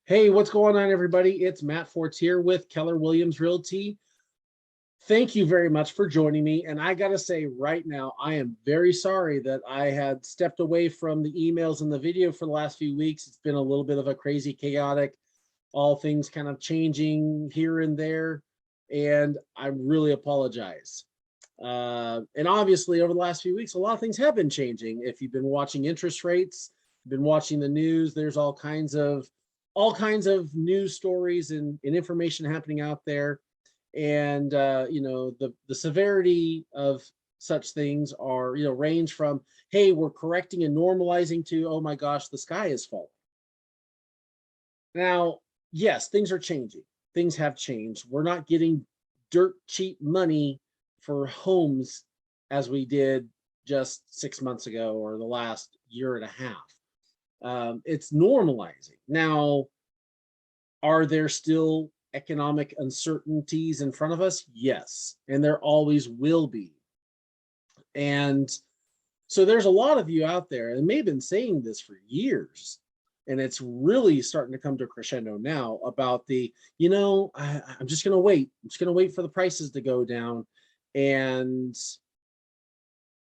Hey, what's going on, everybody? It's Matt Forts here with Keller Williams Realty. Thank you very much for joining me. And I got to say right now, I am very sorry that I had stepped away from the emails and the video for the last few weeks. It's been a little bit of a crazy, chaotic, all things kind of changing here and there. And I really apologize. And obviously, over the last few weeks, a lot of things have been changing. If you've been watching interest rates, been watching the news, there's all kinds of news stories and information happening out there. And the severity of such things are, range from, hey, we're correcting and normalizing, to, oh my gosh, the sky is falling. Now, yes, things are changing. Things have changed. We're not getting dirt cheap money for homes as we did just 6 months ago or the last year and a half. It's normalizing. Now, are there still economic uncertainties in front of us? Yes, and there always will be. And so there's a lot of you out there, and may have been saying this for years, and it's really starting to come to a crescendo now about I'm just going to wait. I'm just going to wait for the prices to go down. And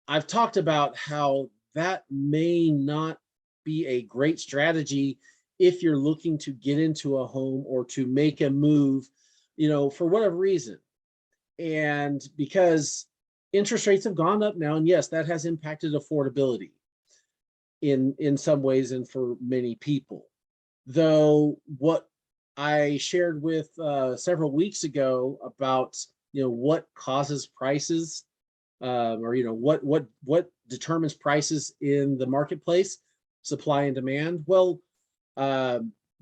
I've talked about how that may not be a great strategy if you're looking to get into a home or to make a move, for whatever reason. And because interest rates have gone up now, and yes, that has impacted affordability in some ways and for many people. Though what I shared with several weeks ago about, what causes prices, or what determines prices in the marketplace, supply and demand. Well,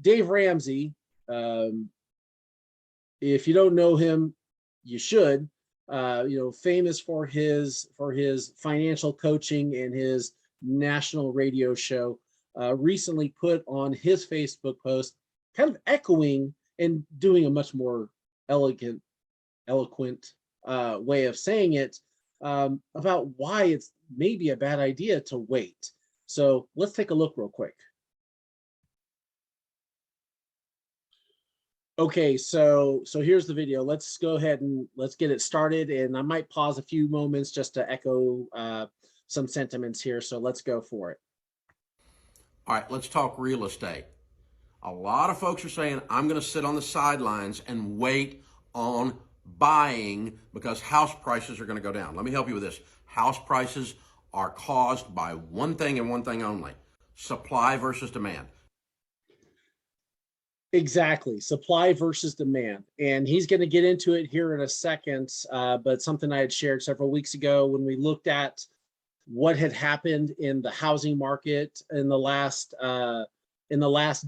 Dave Ramsey, if you don't know him, you should. Famous for his financial coaching and his national radio show, recently put on his Facebook post, kind of echoing and doing a much more eloquent way of saying it, about why it's maybe a bad idea to wait. So let's take a look real quick. Okay, so here's the video. Let's go ahead and let's get it started. And I might pause a few moments just to echo some sentiments here. So let's go for it. All right, let's talk real estate. A lot of folks are saying, I'm going to sit on the sidelines and wait on buying because house prices are going to go down. Let me help you with this. House prices are caused by one thing and one thing only: supply versus demand. Exactly. Supply versus demand. And he's going to get into it here in a second. But something I had shared several weeks ago when we looked at what had happened in the housing market in the last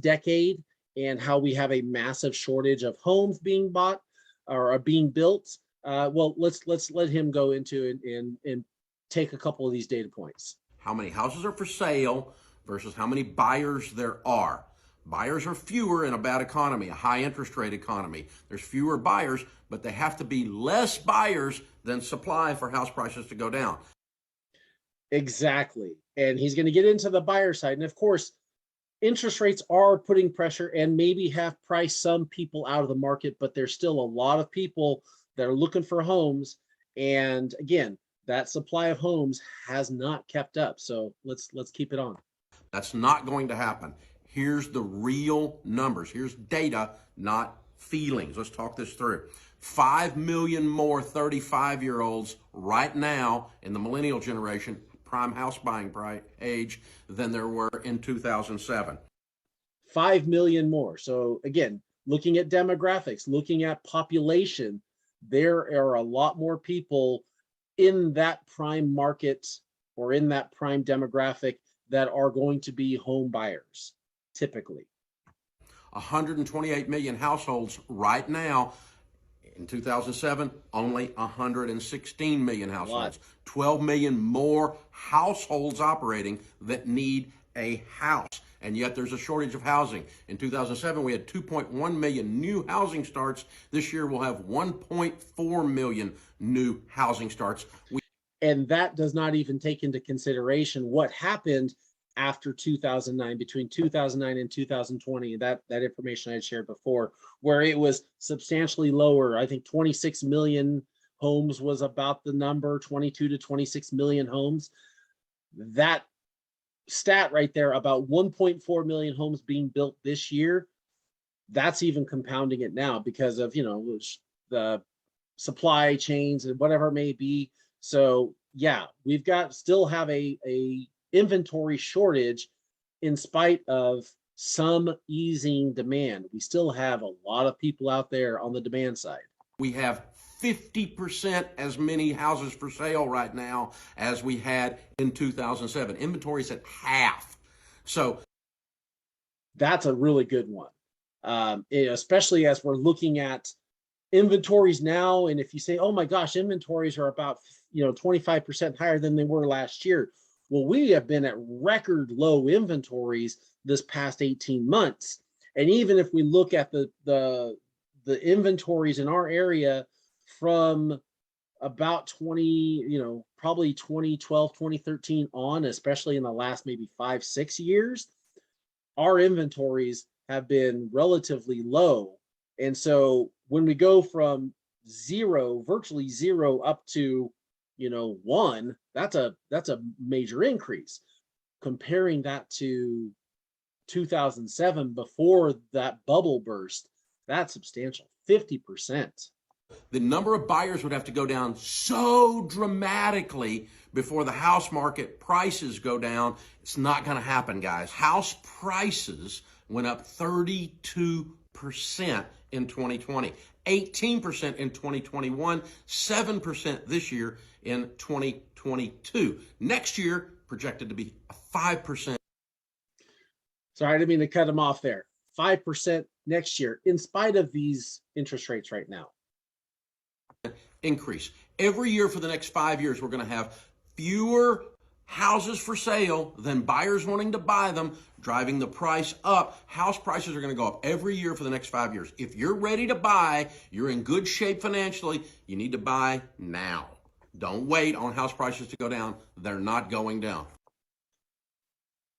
decade, and how we have a massive shortage of homes being bought or are being built. Well, let's let him go into it and take a couple of these data points. How many houses are for sale versus how many buyers there are. Buyers are fewer in a bad economy, a high interest rate economy. There's fewer buyers, but they have to be less buyers than supply for house prices to go down. Exactly. And he's going to get into the buyer side. And of course, interest rates are putting pressure and maybe have priced some people out of the market, but there's still a lot of people that are looking for homes. And again, that supply of homes has not kept up. So let's keep it on. That's not going to happen. Here's the real numbers. Here's data, not feelings. Let's talk this through. 5 million more 35-year-olds right now in the millennial generation, prime house buying age, than there were in 2007. 5 million more. So again, looking at demographics, looking at population, there are a lot more people in that prime market or in that prime demographic that are going to be home buyers. Typically 128 million households right now. In 2007, only 116 million households. 12 million more households operating that need a house. And yet there's a shortage of housing. In 2007, we had 2.1 million new housing starts. This year, we'll have 1.4 million new housing starts. And that does not even take into consideration what happened after 2009, between 2009 and 2020, that information I had shared before, where it was substantially lower. I think 26 million homes was about the number, 22 to 26 million homes. That stat right there, about 1.4 million homes being built this year, that's even compounding it now because of, the supply chains and whatever it may be. So yeah, we've got still have a inventory shortage in spite of some easing demand. We still have a lot of people out there on the demand side. We have 50% as many houses for sale right now as we had in 2007. Inventory's at half. So that's a really good one, especially as we're looking at inventories now. And if you say, oh my gosh, inventories are about 25% higher than they were last year. Well, we have been at record low inventories this past 18 months. And even if we look at the inventories in our area from about probably 2012, 2013 on, especially in the last maybe 5-6 years, our inventories have been relatively low. And so when we go from virtually zero up to, 1, that's a major increase. Comparing that to 2007, before that bubble burst, that's substantial, 50%. the number of buyers would have to go down so dramatically before the house market prices go down. It's not going to happen, guys. House prices went up 32% in 2020, 18% in 2021, 7% this year in 2022. Next year, projected to be 5%. Sorry, I didn't mean to cut them off there. 5% next year, in spite of these interest rates right now. Increase. Every year for the next 5 years, we're going to have fewer houses for sale than buyers wanting to buy them, driving the price up. House prices are going to go up every year for the next 5 years. If you're ready to buy, you're in good shape financially, you need to buy now. Don't wait on house prices to go down. They're not going down.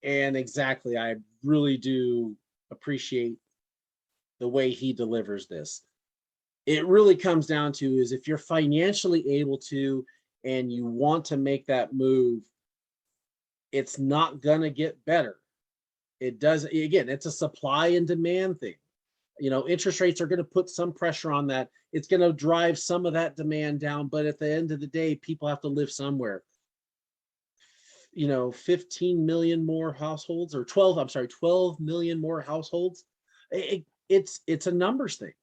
And exactly, I really do appreciate the way he delivers this. It really comes down to is if you're financially able to and you want to make that move, it's not going to get better. It does. Again, it's a supply and demand thing. Interest rates are going to put some pressure on that. It's going to drive some of that demand down. But at the end of the day, people have to live somewhere. 15 million more households, or 12 million more households. It's a numbers thing.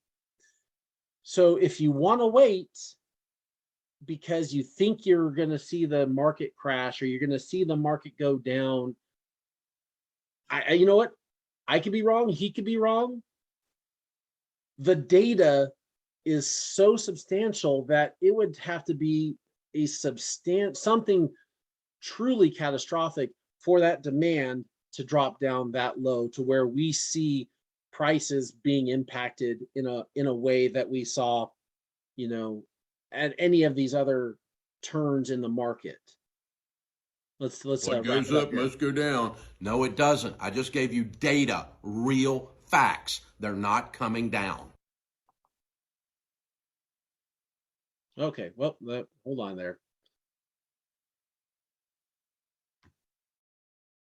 So if you want to wait because you think you're going to see the market crash or you're going to see the market go down, you know what? I could be wrong. He could be wrong. The data is so substantial that it would have to be something truly catastrophic for that demand to drop down that low to where we see prices being impacted in a way that we saw, at any of these other turns in the market. Let's what goes up must go down. No, it doesn't. I just gave you data, real facts. They're not coming down. Okay, well, hold on there.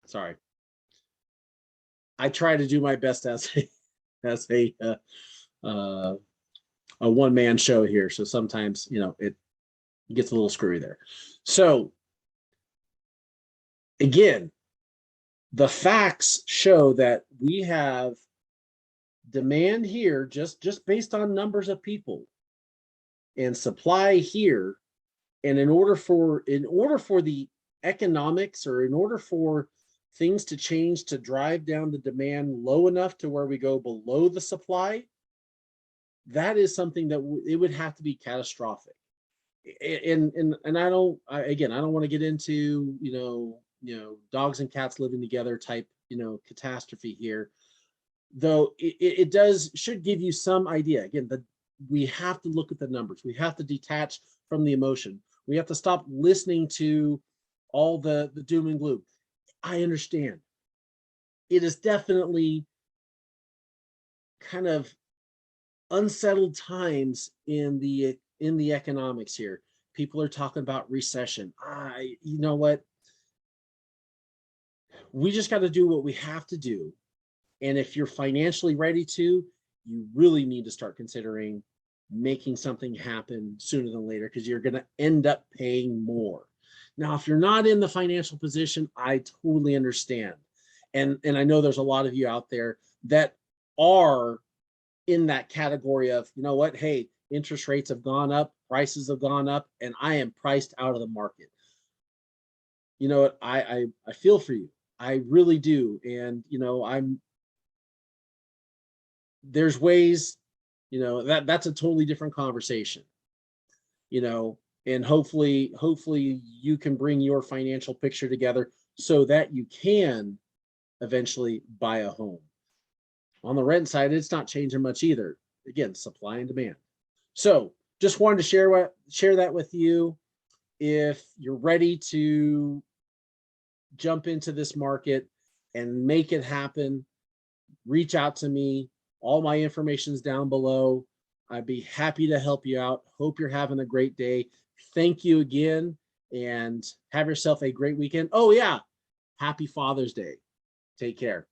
Sorry. I try to do my best as a one-man show here, so sometimes it gets a little screwy there. So again, the facts show that we have demand here just based on numbers of people and supply here. And in order for the economics, or in order for things to change to drive down the demand low enough to where we go below the supply, that is something that it would have to be catastrophic. And I don't want to get into dogs and cats living together type catastrophe here, though it should give you some idea. Again, we have to look at the numbers. We have to detach from the emotion. We have to stop listening to all the doom and gloom. I understand. It is definitely kind of unsettled times in the economics here. People are talking about recession. You know what? We just got to do what we have to do. And if you're financially ready to, you really need to start considering making something happen sooner than later, because you're going to end up paying more. Now, if you're not in the financial position, I totally understand. And I know there's a lot of you out there that are in that category of, you know what, hey, interest rates have gone up, prices have gone up, and I am priced out of the market. You know what, I feel for you. I really do. And there's ways, that's a totally different conversation, you know, and hopefully you can bring your financial picture together so that you can eventually buy a home. On the rent side, it's not changing much either. Again, supply and demand. So just wanted to share that with you. If you're ready to jump into this market and make it happen, reach out to me. All my information is down below. I'd be happy to help you out. Hope you're having a great day. Thank you again, and have yourself a great weekend. Oh yeah, happy Father's Day. Take care.